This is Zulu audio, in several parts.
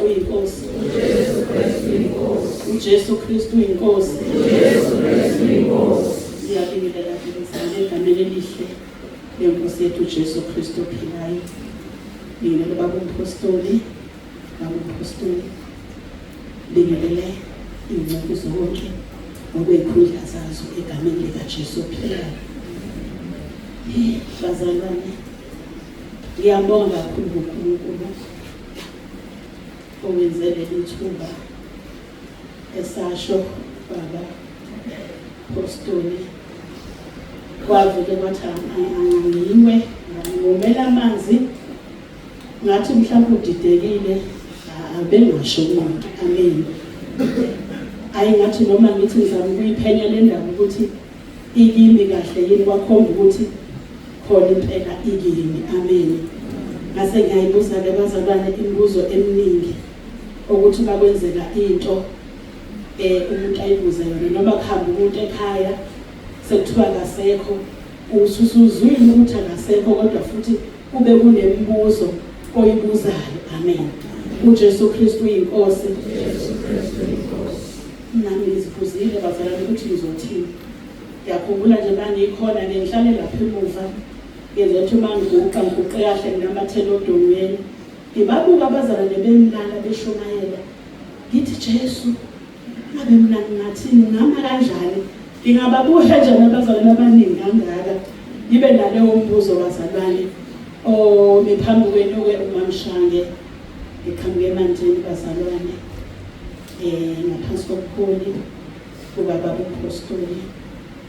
Kristu inkosi. uJesu Kristu inkosi. Siyabingelela ngizame egameni elihle lenkosi yethu uJesu Kristu ophilayo. Ngibingelela baba umpostoli, bingelele ingcebo zonke ngokwey'khundla zazo egameni likaJesu ophilayo. Bazalwane, ngiyabonga kakhulu uNkulunkulu owenze leli thuba esasho baba apostoli kwavele kwathi angiwe ngomela amanzi ngathi mhlawumbe udidekile abengasho umuntu. Amen. Ayingathi noma ngithi ngizama ukuyiphenya le ndaba ukuthi ikimi kahle yini, kwakhomba ukuthi khona impela ikimi. Amen. Ngase ngiyayibuza-ke bazalwane imibuzo eminingi ukuthi bakwenzeka into umuntu ayibuze yona, noma kuhamba umuntu ekhaya sekuthiwa akasekho, ususuzwile ukuthi akasekho, kodwa futhi kube kunemibuzo oyibuzayo. Amen. uJesu Kristu uyinkosi. Nami ngizibuzile bazalwane ukuthi ngizothini. Ngiyakhumbula nje bangikhona ngihlale lapha emuva, ngizothi uma ngiguqa kahle nginamathela odongweni, ngibabuka abazalwane bemlala beshumayela, ngithi Jesu ngabe mina ngingathini, ngama kanjani, ngingababuha nje abazalwane abaningi kangaka. Ngibe naleyo mbuzo bazalwane ngiphambi kwenu-ke uMamshange ngiqhamuke emanzini bazalwane ngaphansi kobuholi bukababa umpostoli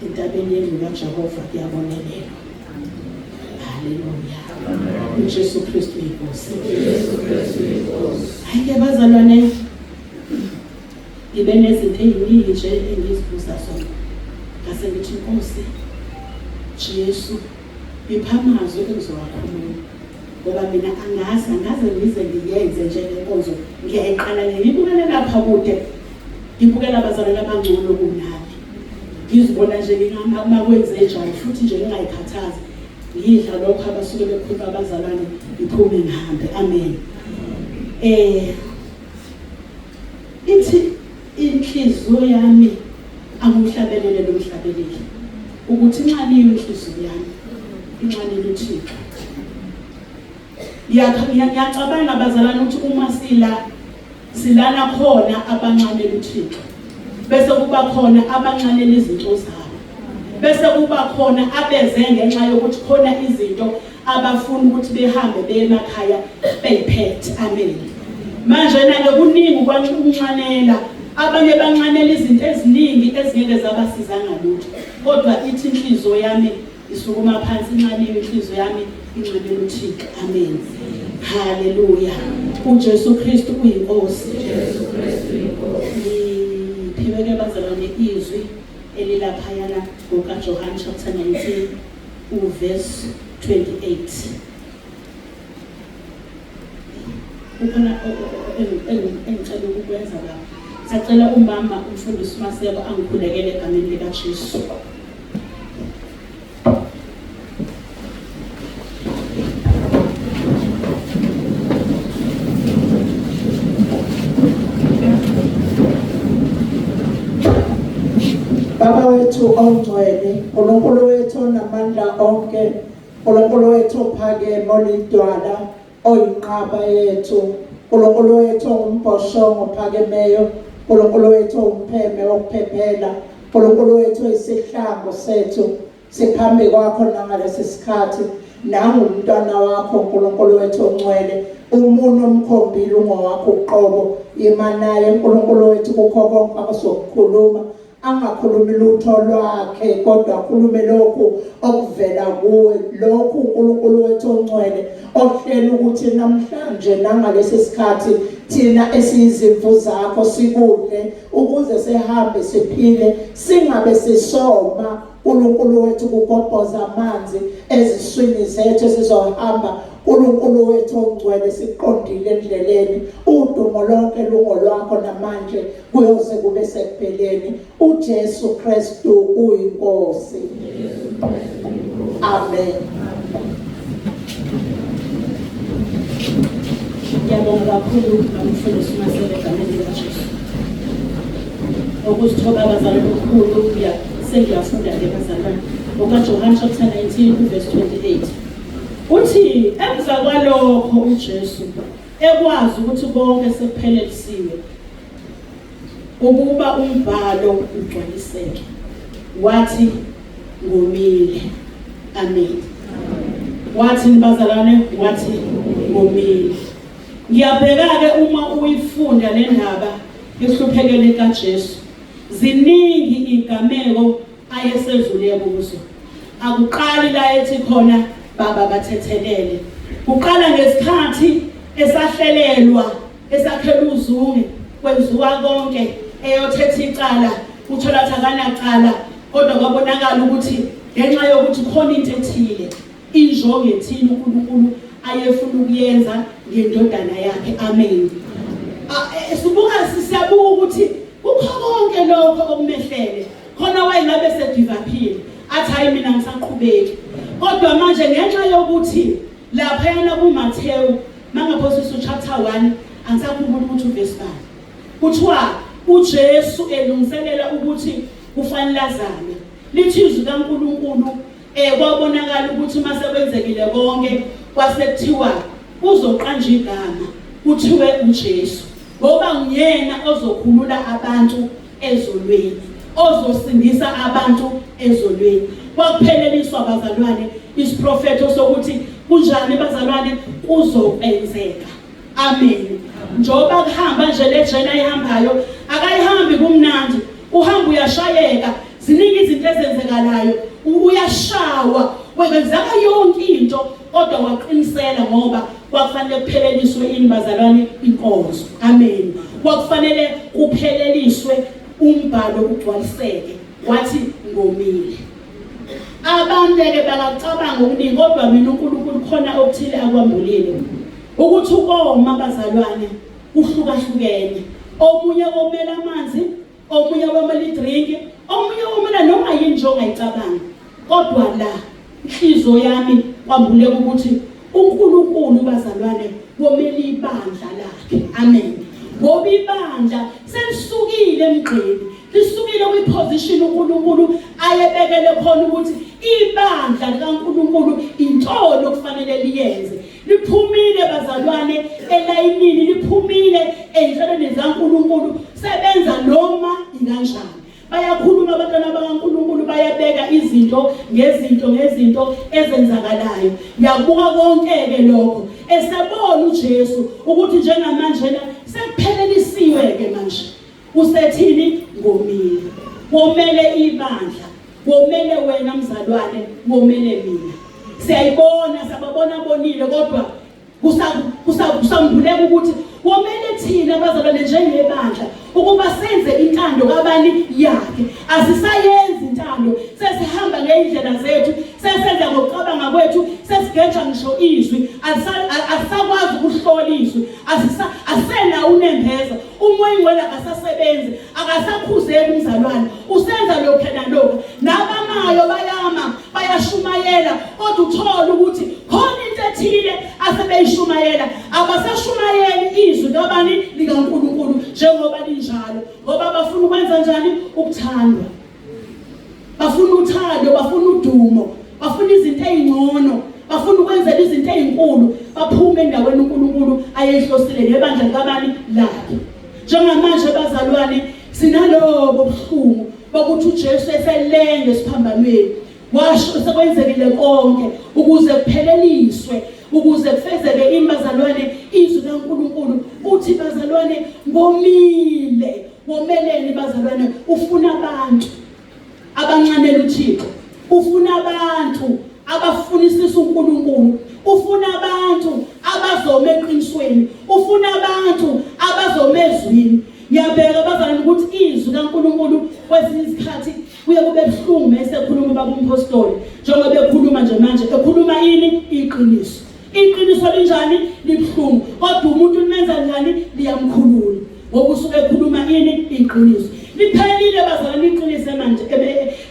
entabeni yendlu kaJehova kuyabonelelwa. Haleluya. uJesu Kristu inkosi. Hayi-ke bazalwane, ngibe nezinto ey'ningi nje engizibuza zona. Ngase ngithi Nkosi Jesu, ngipha amazwi engizowakhuluma, ngoba mina angazi ngize ngiyenze nje le nkonzo. Ngiyayiqala ngiyibukele lapha kude, ngibukela abazalwane abangcono kunami, ngizibona nje ngingama kwenze njani, futhi nje ngingayikhathazi, ngidla lokho abasuke bekhuluma abazalwane, ngiphume ngihambe. Amen. Ithi inhliziyo yami angihlabelele lo mhlabeleli, ukuthi inxaniwe inhliziyo yami, inxanile uThixo. Ngiyacabanga abazalwane ukuthi uma silana khona abanxanela uThixo, bese kuba khona abanxanela izinto zabo, bese kuba khona abeze ngenxa yokuthi khona izinto abafuna ukuthi behambe beye emakhaya beyiphethe. Amen. Manje nake kuningi ukwanxanela, abanye banxanela izinto eziningi ezingeke zabasizanga lutho, kodwa ithi inhliziyo yami isukuma phansi, inxaniwe inhliziyo yami inxanela uThixo. Amen. Haleluya. uJesu Kristu uyinkosi. Ngiphiwe-ke bazalwane izwi elilaphayana ngokaJohane chapter 19 verse 28. Ukhona engicela ukukwenza lapha. Sacela umama umfundisi Maseko angikhulekele egameni likaJesu. Baba wethu ongcwele, uNkulunkulu wethu onamandla onke, uNkulunkulu wethu ophakeme olidwala, oyinqaba yethu, uNkulunkulu wethu ongumbhoshongo ophakemeyo, uNkulunkulu wethu umpheme wokuphephela, uNkulunkulu wethu isihlangu sethu, siphambi kwakho nangalesi sikhathi, nangumntwana wakho uNkulunkulu wethu ongcwele, umuno omkhombile ungowakho uqobo, imanaye uNkulunkulu wethu kukho konke abasokukhuluma, angakhulumi lutho lwakhe, kodwa akhulume lokhu okuvela kuwe, lokhu uNkulunkulu wethu ongcwele ohleli ukuthi namhlanje nangalesi sikhathi thina esiyizimvu zakho sikudle, ukuze sihambe siphile, singabe sisoma. uNkulunkulu wethu kugobhoza amanzi eziswini zethu sizohamba. uNkulunkulu wethu ongcwele siqondile endleleni, udumo lonke lungolwakho namanje kuyoze kube sekupheleni. uJesu Kristu uyinkosi. Amen. Ngiyabonga kakhulu bamfundisi uMasele egameni likaJesu. Okusithoba abazali bokukhulu sengiyafunda-ke bazalwane. OkaJohane chapter 19 verse 28. Uthi emva kwalokho uJesu ekwazi ukuthi konke sekuphelelisiwe ukuba umbhalo ugcwaliseke. Wathi ngomile. Amen. Wathi bazalwane, wathi ngomile. Ngiyabheka-ke uma uyifunda le ndaba ehluphekele kaJesu. Ziningi igameko ayesedlule kuzo. Akuqali la ethi khona baba bathethelele. Uqala ngesikhathi esahlelelwa, esakhela uzunge, kwenziwa konke, eyothetha icala, uthola akanacala, kodwa kwabonakala ukuthi ngenxa yokuthi khona into ethile, injongo ethile uNkulunkulu ayefuna ukuyenza ngendodana yakhe. Amen. Siyabuka ukuthi kukho konke lokho okumehlele. Khona wayengabe sedivaphile, athi hayi mina ngisaqhubeki. Kodwa manje ngenxa yokuthi lapha yana kuMathewu mangaphosisa chapter 1 angisakhumbula ukuthi uverse 5. Kuthiwa uJesu elungiselela ukuthi kufanele azame. Lithi izwi kaNkulunkulu kwabonakala ukuthi mase kwenzekile konke kwasekuthiwa uzoqanja igama kuthiwe uJesu. Ngoba nguyena ozokhulula abantu ezolweni, ozosindisa abantu ezolweni. Kwakupheleliswa bazalwane isiprofeto sokuthi kunjani bazalwane kuzokwenzeka. Amen. Njoba kuhamba nje le jena ayihambayo akayihambi kumnandi, uhamba uyashayeka. Ziningi izinto ezenzekalayo, uyashawa, wenzeka yonke into, kodwa waqinisela ngoba kwakufanele kupheleliswe bazalwane inkonzo. Amen. Kwakufanele kupheleliswe umbhalo ugcwaliseke. Wathi ngomile. Abantu-ke bangacabanga okuningi, kodwa mina uNkulunkulu khona okuthile akwambulile ukuthi ukoma bazalwane kuhlukahlukene. Omunye komela amanzi, omunye komela idrink, omunye komela noma yini nje ongayicabanga. Kodwa la inhliziyo yami kwambuleka ukuthi uNkulunkulu bazalwane komela ibandla lakhe. Amen. Ngoba ibandla selisukile emgqeni, lisukile kwiposition uNkulunkulu ayebekele khona ukuthi ibandla likaNkulunkulu intolo kufanele liyenze. Liphumile bazalwane elayinini, liphumile enhlelweni zikaNkulunkulu, sebenza noma inganjani. Bayakhuluma abantwana bakaNkulunkulu, bayabeka izinto ngezinto ezenzakalayo. Yabuka konke-ke lokho esebona uJesu ukuthi njengamanje sekuphelelisiwe-ke manje. Usethini ngomile. Womele ibandla, womele wena mzalwane, womele mina. Siyayibona, sababona bonile, kodwa kusambuleka ukuthi womele thina bazalwane njengebandla ukuba senze intando kabani yakhe. Asisayenzi intando, sesihamba ngeindlela zethu, sesenza ngokucabanga kwethu, sesigeja ngisho izwi, asisakwazi ukuhlola izwi, asena unembeza. Umoya ingcwele akasasebenzi, akasakhuzeli umzalwane, usenza lokho nalokho. Nabamayo bayama, bayashumayela, kodwa uthola ukuthi khona into ethile asebeyishumayela. Abasashumayeli izwi kabani likaNkulunkulu njengoba linjalo, ngoba bafuna ukwenza njani? Ukuthandwa. Bafuna uthando, bafuna udumo, bafuna izinto ezingcono, bafuna ukwenzela izinto ezinkulu, baphume endaweni uNkulunkulu ayehlosile ngebandla likabani lakhe. Njengamanje bazalwane sinalobo buhlungu bokuthi uJesu eselenge esiphambanweni, washo sekwenzekile konke ukuze kupheleliswe, ukuze kufezeke bazalwane izwi kaNkulunkulu. Uthi bazalwane ngomile. Womeleni bazalwane, ufuna abantu abancamela uThixo, ufuna abantu abafunisisa uNkulunkulu, ufuna abantu abazoma eqinisweni, ufuna abantu abazoma ezwini. Ngiyabeka bazalwane ukuthi izwi kaNkulunkulu kwesinye isikhathi kuye kube buhlungu esekhuluma babumphostoli, njengoba bekhuluma nje manje ekhuluma ini? Iqiniso. Iqiniso linjani? Libuhlungu. Kodwa umuntu umenza njani? Liyamkhulula. Ngokusuke ekhuluma ini? Iqiniso. Liphelile bazalwane iqiniso manje.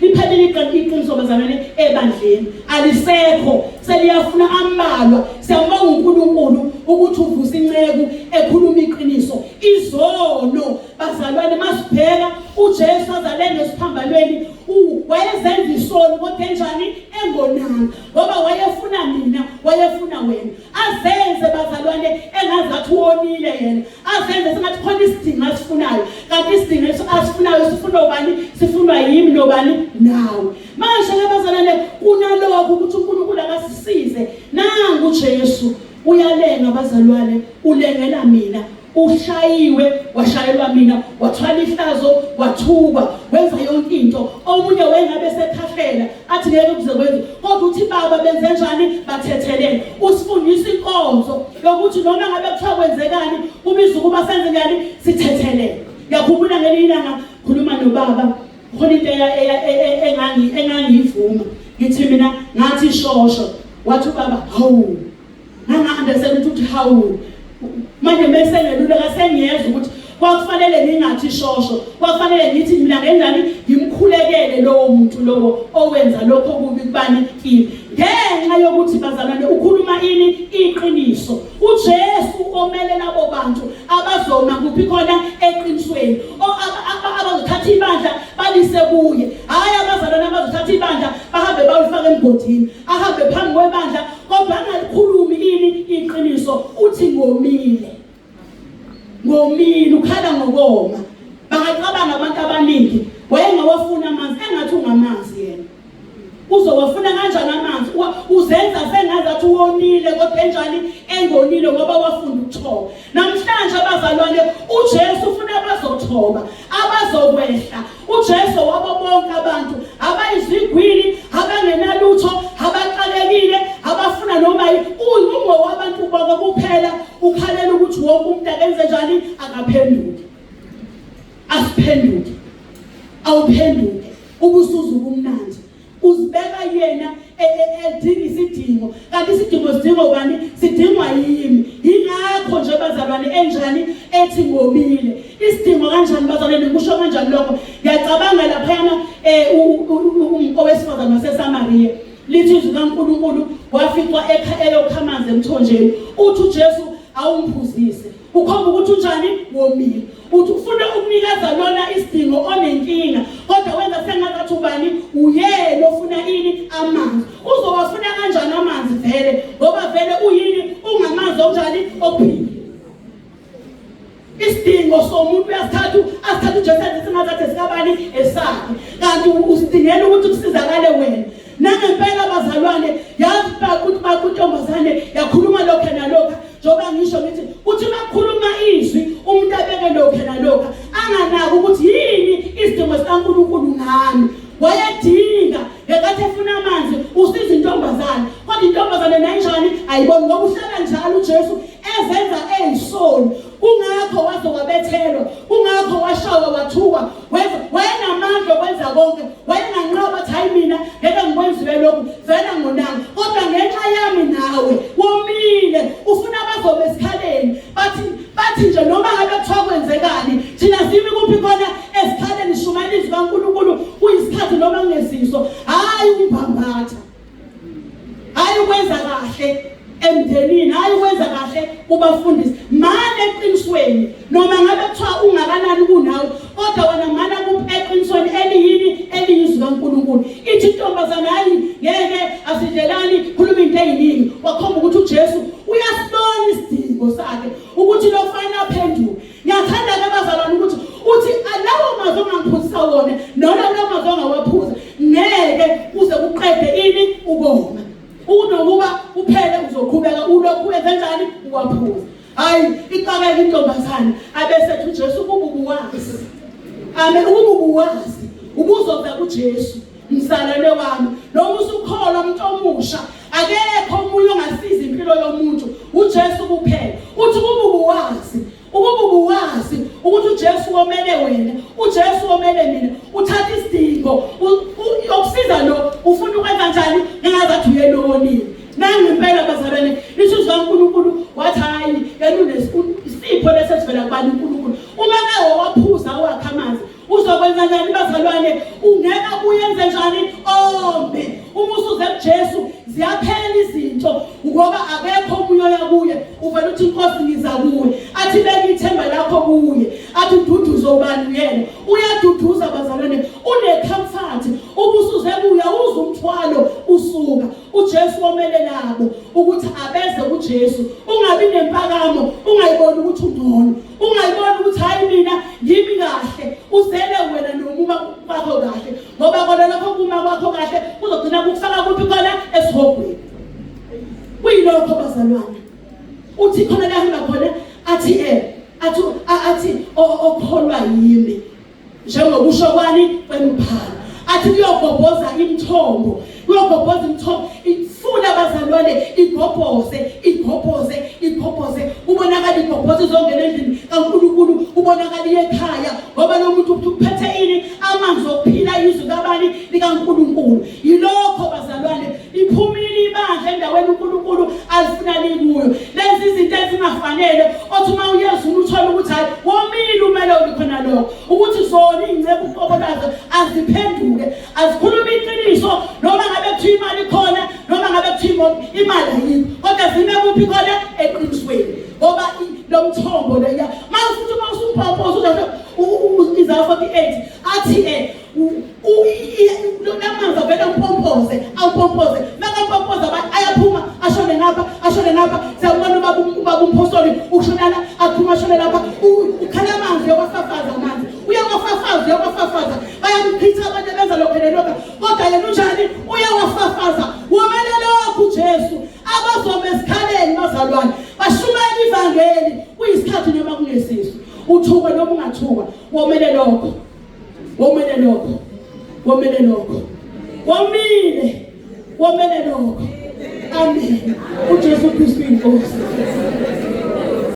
Liphelile leli iqiniso bazalwane ebandleni alisekho, seliyafuna ambalwa. Siyambonga uNkulunkulu ukuthi uvusa inceku ekhuluma iqiniso. Izono bazalwane masibheka uJesu azalene esiphambalweni wayezenza isono kodwa enjani engonanga, ngoba wayefuna mina, wayefuna wena. Azenze bazalwane engazathi wonile yena, azenze sengathi khona isidingo asifunayo, kanti isidingo asifunayo sifuna ubani? Sifunwa yimi nobani? Nawe. Manje ke bazalwane kunalokho ukuthi uNkulunkulu akasisize. Nangu uJesu uyalenga bazalwane, ulengela mina. Ushayiwe, washayelwa mina, wathwala ihlazo, wathukwa, wenza yonke into. Omunye wayengabe sekhahlela athi ngeke kuze kwenze, kodwa uthi baba benze njani? Bathethelele. Usifundisa inkonzo yokuthi noma ngabe kuthiwa kwenzekani, kubiza ukuba senze njani? Sithethelele. Ngiyakhumbula ngelinye ilanga khuluma nobaba, khona into engangiyivuma. Ngithi mina ngathi shosho, wathi ubaba hawu, nganga-understand ukuthi hawu. Manje mesengelula kasengiyeza ukuthi kwakufanele ngingathi shosho, kwakufanele ngithi mina ngendani ngimkhulekele lowo muntu lowo owenza lokho kubi kubani kimi, ngenxa yokuthi bazalwane ukhuluma ini? Iqiniso. uJesu omele labo bantu abazona kuphi khona eqinisweni, abazothatha ibandla balise kuye, hayi abazalwane abazothatha ibandla bahambe bayifaka emgodini, ahambe phambi kwebandla kodwa angalikhulumi ini? Iqiniso. Uthi ngomile, ngomile, ukhala ngokoma. Bangacabanga abantu abaningi wayengawafuna amanzi, engathi ungamanzi yena. Uzowafuna kanjani amanzi? Uzenza sengazathi uwonile kodwa enjani engonile ngoba wafunda ukuthoba. Namhlanje abazalwane uJesu ufuna abazothoba, abazokwehla. uJesu wabo bonke abantu, abayizigwili, abangenalutho, abaqalekile, abafuna noma uyinqumo wabantu bonke kuphela. Ukhalela ukuthi wonke umuntu akenze njani? Akaphenduke. Asiphenduke. Awuphenduke. Ubusuzu kumnandi. Uzibeka yena edinga isidingo, kanti isidingo sidingo ubani? Sidingwa yimi. Yingakho nje bazalwane enjani ethi ngomile. Isidingo kanjani bazalwane? Kusho kanjani lokho? Ngiyacabanga laphana owesifazane waseSamariya, lithi izwi kaNkulunkulu waficwa eyokha amanzi emthonjeni. Uthi uJesu awumphuzise, ukhomba ukuthi unjani? Womile. Uthi ufuna ukunikeza lona isidingo onenkinga, kodwa wenza sengazathi ubani? Uyena ofuna ini? Amanzi. Uzowafuna kanjani amanzi vele? Ngoba vele uyini? Ungamanzi onjani? Ophile. Isidingo somuntu asithatha uJesu sengazathi sikabani? Esakhe. Kanti usidingela ukuthi kusizakale wena. Nangempela bazalwane, yazi ukuthi bakuntombazane yakhuluma lokho nalokho. Njoba ngisho ngithi uthi makhuluma izwi umuntu abeke lokho nalokho, anganaki ukuthi yini isidingo sikaNkulunkulu ngami. Wayedinga ngekathi efuna amanzi usiza intombazane, kodwa intombazane nayinjani ayiboni, ngoba uhlala njalo uJesu ezenza eyisoni. Kungakho wazokwabethelwa, kungakho washawa wathukwa, wayenamandla okwenza konke, wayenganqaba athi hayi mina ngeke ngikwenziwe lokhu, vele ngonanga, kodwa ngenxa yami nawe womile. Ufuna abazobe esikhaleni bathi nje noma ngabe kuthiwa kwenzekani, thina simi kuphi khona esikhaleni shumela izwi kaNkulunkulu kuyisikhathi noma kungeziso, hayi umbambatha, hayi ukwenza kahle emndenini, hayi ukwenza kahle kubafundisi. Mana eqinisweni noma ngabe kuthiwa ungakanani kunawe, kodwa wena mana kuphi eqinisweni eliyini? Eliyizwi kaNkulunkulu. Ithi intombazana hayi ngeke asidelani khuluma into eyiningi. Wakhomba ukuthi uJesu uyasibona isidingo sakhe ukuthi lo kufanele aphenduke. Ngiyathanda ke bazalwane ukuthi uthi alawo mazwi ongaphuzisa wona noma lawo mazwi ongawaphuza ngeke uze kuqede ini? Ukoma. Unokuba uphele uzoqhubeka ulokhu kanjani? Uwaphuza. Hayi iqabeka intombazane abesethi uJesu kububuwazi. Amen. Ububuwazi ubuzovela kuJesu mzalwane wami, noma usukholwa umuntu omusha, akekho omunye ongasiza impilo yomuntu, uJesu kuphela. Uthi ububuwazi ukuthi uJesu omele wena, uJesu omele mina, uthatha isidingo yokusiza lo ufuna ukwenza njani? Ngingazathi uyelonile. Nangempela bazalwane, isizwe kaNkulunkulu wathi hayi yena unesipho lesivela kubani uNkulunkulu. Uma ke waphuza wakha amanzi uzokwenza uzokwenza njani bazalwane? Ungeke uyenze njani ombi? Uma usuze kuJesu ziyaphela izinto ngoba akekho umoya kuye. Uvela uthi inkosi ngiza kuwe. Athi beka ithemba lakho kuye. Athi ududuze ubani yena. Uyaduduza bazalwane. Une-comfort. Uma usuze kuye uza umthwalo usuka. uJesu womele nabo ukuthi abeze kuJesu. Ungabi nempakamo, ungayiboni ukuthi ungcono. Ungayiboni ukuthi hayi mina ngimi kahle. Uzele wena nomuma wakho kahle. Ngoba kona lapho kuma kwakho kahle uzogcina kufaka kuphi khona esihogweni. Kuyilokho bazalwane. Uthi khona la hamba khona athi okholwa yimi. Njengokusho kwani kwemphala. Athi kuyogobhoza imithombo. Kuyogobhoza imithombo. Ifuna bazalwane igobhoze. Ubonakala igobhoze izongena endlini kaNkulunkulu. Ubonakala ekhaya ngoba lo muntu uphethe ini amanzi okuphila izwi kabani likaNkulunkulu. Yilokho bazalwane iphumile ibandla endaweni uNkulunkulu alifuna likuyo. Lezi izinto ezingafanele othi uma uyeZulu uthola ukuthi hayi womile umele ulikhona lokho ukuthi zona ingcebo uqobolazo aziphenduke azikhuluma iqiniso noma ngabe kuthiwa imali khona noma ngabe kuthiwa imali ayikho kodwa zime kuphi khona eqinisweni ngoba lo mthombo leya mawufuthi mawusumphampoza uzathi Isaiah 48 athi lamanzi avela umpompoze awupompoze makampompoza ayaphuma ashone ngapha siyabona ubaba umpostoli ushonala aphuma ashone lapha ukhala amanzi yokufafaza amanzi uyawafafaza bayamkhitha abantu benza lokho nelokho kodwa yena unjani uyawafafaza womele lokho uJesu abazome esikhaleni bazalwane bashumela ivangeli kuyisikhathi noma kunesizo uthuka noma ungathuka womele lokho womele lokho amen uJesu Kristu inkosi.